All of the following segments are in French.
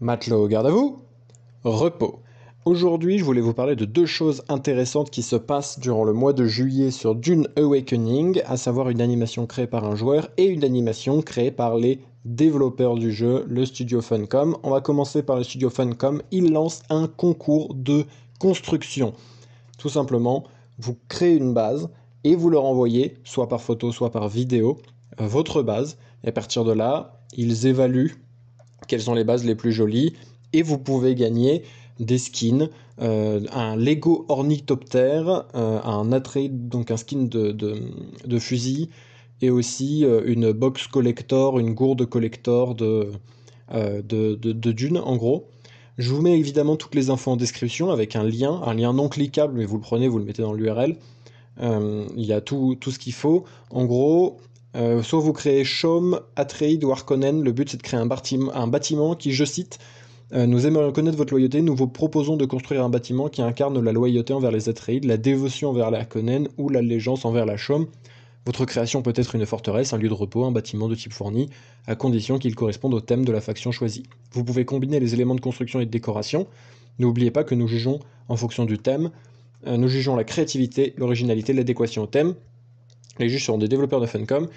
Matelot, garde à vous. Repos. Aujourd'hui, je voulais vous parler de deux choses intéressantes qui se passent durant le mois de juillet sur Dune Awakening, à savoir une animation créée par un joueur et une animation créée par les développeurs du jeu, le studio Funcom. On va commencer par le studio Funcom. Il lance un concours de construction. Tout simplement, vous créez une base et vous leur envoyez, soit par photo, soit par vidéo, votre base. Et à partir de là, ils évaluent quelles sont les bases les plus jolies, et vous pouvez gagner des skins, un Lego Ornithoptère, un Atreid, donc un skin de fusil, et aussi une box collector, une gourde collector de Dune en gros. Je vous mets évidemment toutes les infos en description avec un lien non cliquable, mais vous le prenez, vous le mettez dans l'URL. Il y a tout ce qu'il faut. En gros, soit vous créez Chaume, Atreid ou Harkonnen. Le but c'est de créer un bâtiment qui, je cite, nous aimerions connaître votre loyauté, nous vous proposons de construire un bâtiment qui incarne la loyauté envers les Atreides, la dévotion envers les Harkonnen ou l'allégeance envers la Chaume. Votre création peut être une forteresse, un lieu de repos, un bâtiment de type fourni, à condition qu'il corresponde au thème de la faction choisie. Vous pouvez combiner les éléments de construction et de décoration. N'oubliez pas que nous jugeons en fonction du thème. Nous jugeons la créativité, l'originalité, l'adéquation au thème. Les juges seront des développeurs de Funcom,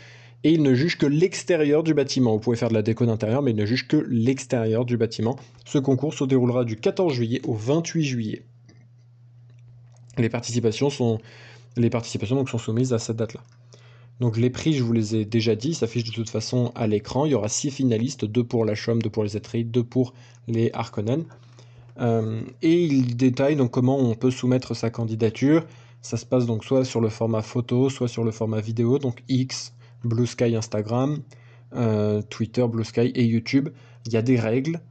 et ils ne jugent que l'extérieur du bâtiment. Vous pouvez faire de la déco d'intérieur, mais ils ne jugent que l'extérieur du bâtiment. Ce concours se déroulera du 14 juillet au 28 juillet. Les participations donc sont soumises à cette date-là. Donc les prix, je vous les ai déjà dit, s'affichent de toute façon à l'écran. Il y aura 6 finalistes, 2 pour la Chaume, 2 pour les Atreides, 2 pour les Harkonnen. Et il détaille donc comment on peut soumettre sa candidature. Ça se passe donc soit sur le format photo, soit sur le format vidéo, donc X, Blue Sky, Instagram, Twitter, Blue Sky et YouTube. Il y a des règles.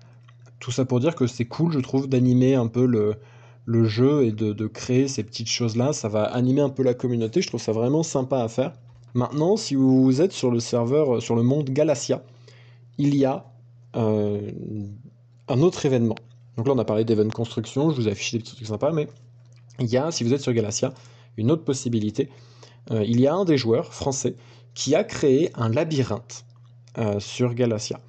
Tout ça pour dire que c'est cool, je trouve, d'animer un peu le jeu et de créer ces petites choses-là. Ça va animer un peu la communauté, je trouve ça vraiment sympa à faire. Maintenant, si vous êtes sur le serveur, sur le monde Galacia, il y a un autre événement. Donc là, on a parlé d'event construction, je vous ai affiché des petits trucs sympas, mais il y a, si vous êtes sur Galacia, une autre possibilité. Il y a un des joueurs français qui a créé un labyrinthe sur Galacia.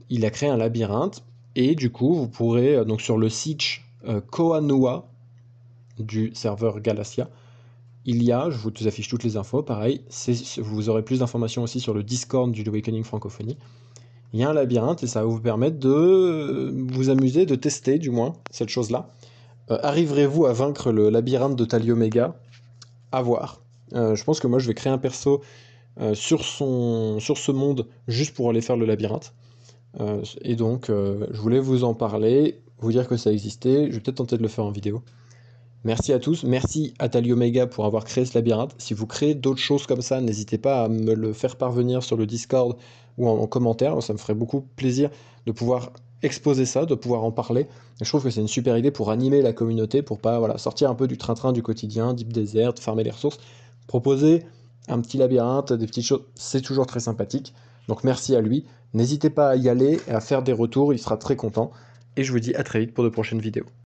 Il a créé un labyrinthe, et du coup, vous pourrez, donc sur le site Koanoa du serveur Galacia, il y a, je vous affiche toutes les infos, pareil, vous aurez plus d'informations aussi sur le Discord du Awakening Francophonie. Il y a un labyrinthe et ça va vous permettre de vous amuser, de tester du moins cette chose-là. Arriverez-vous à vaincre le labyrinthe de Taliomega? À voir. Je pense que moi je vais créer un perso sur ce monde juste pour aller faire le labyrinthe. Et donc je voulais vous en parler, vous dire que ça existait. Je vais peut-être tenter de le faire en vidéo. Merci à tous, merci à Taliomega pour avoir créé ce labyrinthe. Si vous créez d'autres choses comme ça, n'hésitez pas à me le faire parvenir sur le Discord ou en commentaire, ça me ferait beaucoup plaisir de pouvoir exposer ça, de pouvoir en parler. Et je trouve que c'est une super idée pour animer la communauté, pour pas sortir un peu du train-train du quotidien, Deep Desert, farmer les ressources. Proposer un petit labyrinthe, des petites choses, c'est toujours très sympathique. Donc merci à lui. N'hésitez pas à y aller et à faire des retours, il sera très content. Et je vous dis à très vite pour de prochaines vidéos.